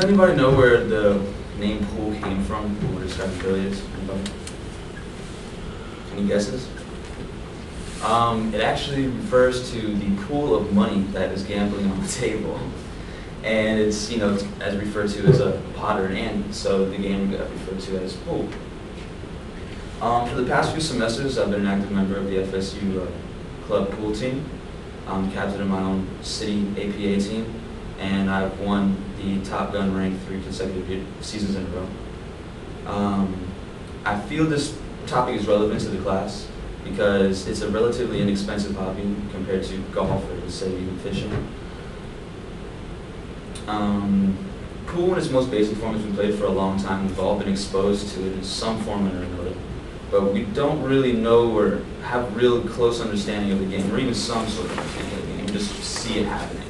anybody know where the name pool came from? Pool describing billiards? Anybody? Any guesses? It actually refers to the pool of money that is gambling on the table. And it's, it's as referred to as a pot or an ante, so the game got referred to as pool. For the past few semesters, I've been an active member of the FSU club pool team. I'm captain of my own city APA team, and I've won the Top Gun rank 3 consecutive seasons in a row. I feel this topic is relevant to the class because it's a relatively inexpensive hobby compared to golf or, say, even fishing. Pool in its most basic form has been played for a long time. We've all been exposed to it in some form or another, but we don't really know or have real close understanding of the game, or even some sort of understanding of the game. We just see it happening.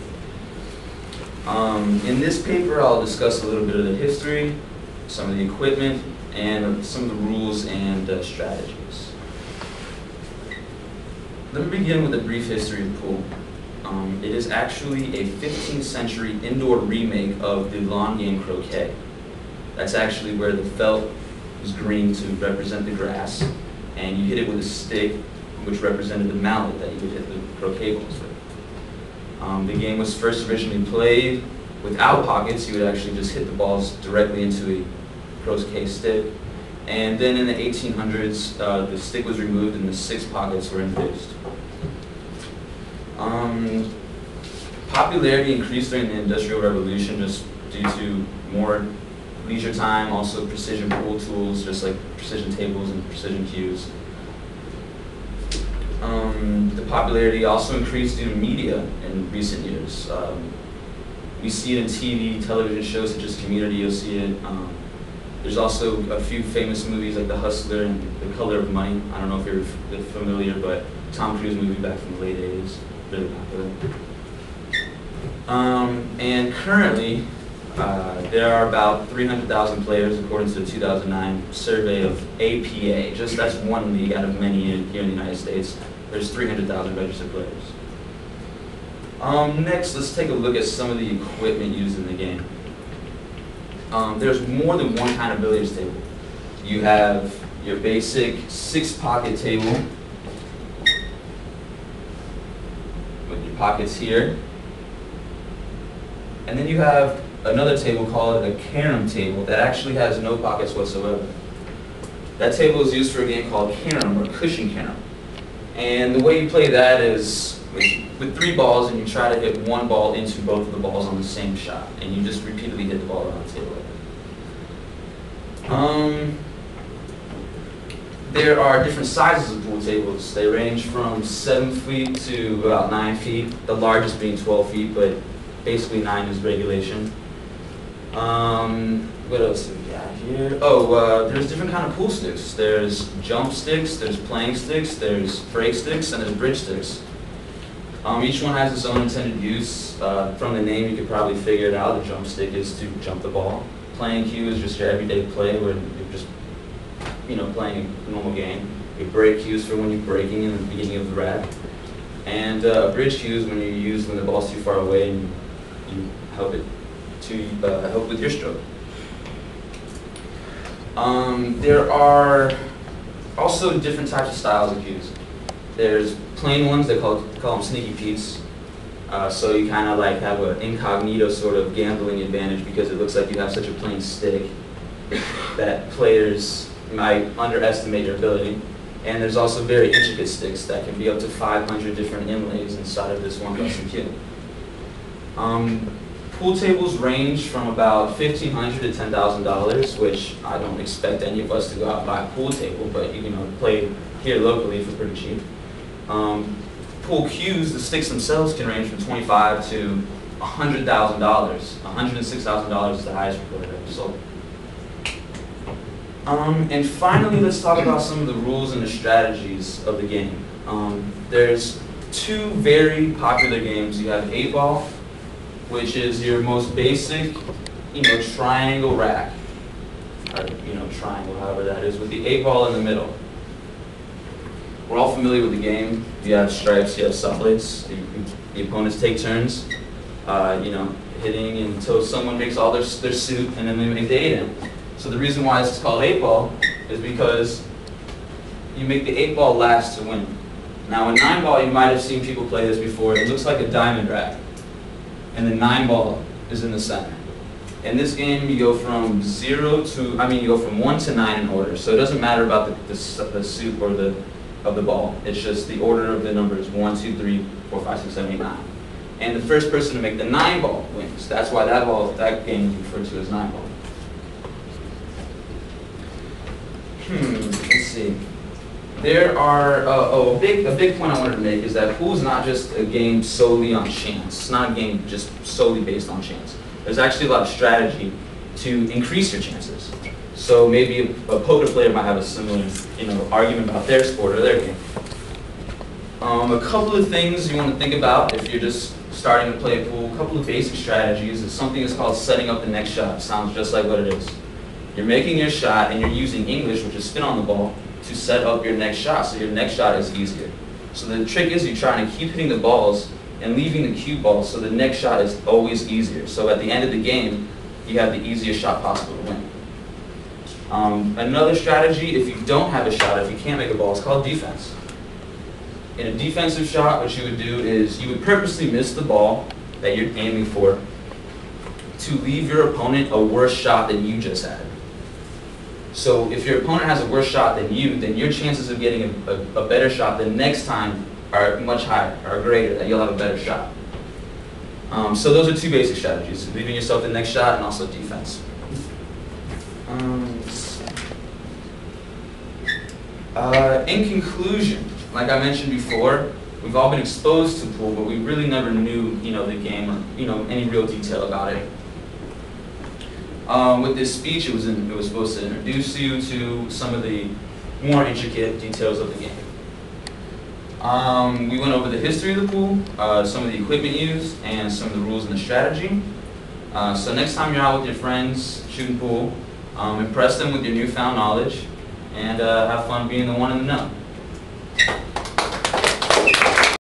In this paper, I'll discuss a little bit of the history, some of the equipment, and some of the rules and strategies. Let me begin with a brief history of pool. It is actually a 15th century indoor remake of the lawn game croquet. That's actually where the felt was green to represent the grass, and you hit it with a stick, which represented the mallet that you would hit the croquet balls with. The game was first originally played without pockets. You would actually just hit the balls directly into a croquet stick. And then in the 1800s, the stick was removed and the 6 pockets were introduced. Popularity increased during the Industrial Revolution just due to more leisure time, also precision pool tools, just like precision tables and precision cues. The popularity also increased due to media in recent years. We see it in TV, television shows such as Community, you'll see it. There's also a few famous movies like The Hustler and The Color of Money. I don't know if you're familiar, but Tom Cruise movie back from the late 80s, really popular. And currently, there are about 300,000 players according to the 2009 survey of APA. Just that's one league out of many here in the United States. There's 300,000 registered players. Next, let's take a look at some of the equipment used in the game. There's more than one kind of billiards table. You have your basic 6-pocket table with your pockets here. And then you have another table called a carom table that actually has no pockets whatsoever. That table is used for a game called carom or cushion carom. And the way you play that is with 3 balls, and you try to hit one ball into both of the balls on the same shot. And you just repeatedly hit the ball around the table. There are different sizes of pool tables. They range from 7 feet to about 9 feet, the largest being 12 feet, but basically 9 is regulation. What else do we got here? Oh, there's different kind of pool sticks. There's jump sticks, there's playing sticks, there's break sticks, and there's bridge sticks. Each one has its own intended use. From the name, you could probably figure it out. The jump stick is to jump the ball. Playing cue is just your everyday play where you're just, playing a normal game. Your break cue is for when you're breaking in the beginning of the rack. And bridge cue is when you use when the ball's too far away and you help it to help with your stroke. There are also different types of styles of cues. There's plain ones, they call them sneaky petes. So you kind of like have an incognito sort of gambling advantage because it looks like you have such a plain stick that players might underestimate your ability. And there's also very intricate sticks that can be up to 500 different inlays inside of this one custom cue. Pool tables range from about $1,500 to $10,000, which I don't expect any of us to go out and buy a pool table, but you can play here locally for pretty cheap. Pool cues, the sticks themselves can range from $25,000 to $100,000. $106,000 is the highest recorded ever sold. And finally, let's talk about some of the rules and the strategies of the game. There's 2 very popular games. You have 8-ball, which is your most basic, triangle rack, or triangle, however that is, with the 8-ball in the middle. We're all familiar with the game. You have stripes, you have solids. The opponents take turns, hitting until someone makes all their suit, and then they make the 8 in. So the reason why this is called 8 ball is because you make the 8 ball last to win. Now in 9 ball, you might have seen people play this before. It looks like a diamond rack, and the 9 ball is in the center. In this game, you go from 1 to 9 in order. So it doesn't matter about the suit or of the ball. It's just the order of the numbers 1, 2, 3, 4, 5, 6, 7, 8, 9. And the first person to make the 9 ball wins. That's why that game is referred to as 9 ball. Let's see. There are a big point I wanted to make is that pool is not just a game solely on chance. It's not a game just solely based on chance. There's actually a lot of strategy to increase your chances. So maybe a poker player might have a similar, argument about their sport or their game. A couple of things you want to think about if you're just starting to play pool. A couple of basic strategies is something that's called setting up the next shot. Sounds just like what it is. You're making your shot and you're using English, which is spin on the ball, to set up your next shot, so your next shot is easier. So the trick is you're trying to keep hitting the balls and leaving the cue balls so the next shot is always easier. So at the end of the game, you have the easiest shot possible to win. Another strategy, if you don't have a shot, if you can't make a ball, is called defense. In a defensive shot, what you would do is you would purposely miss the ball that you're aiming for to leave your opponent a worse shot than you just had. So if your opponent has a worse shot than you, then your chances of getting a better shot the next time are much higher, are greater, that you'll have a better shot. So those are two basic strategies, leaving yourself the next shot and also defense. In conclusion, like I mentioned before, we've all been exposed to pool, but we really never knew, the game or, any real detail about it. With this speech, it was supposed to introduce you to some of the more intricate details of the game. We went over the history of the pool, some of the equipment used, and some of the rules and the strategy. So next time you're out with your friends shooting pool, impress them with your newfound knowledge, and have fun being the one in the know.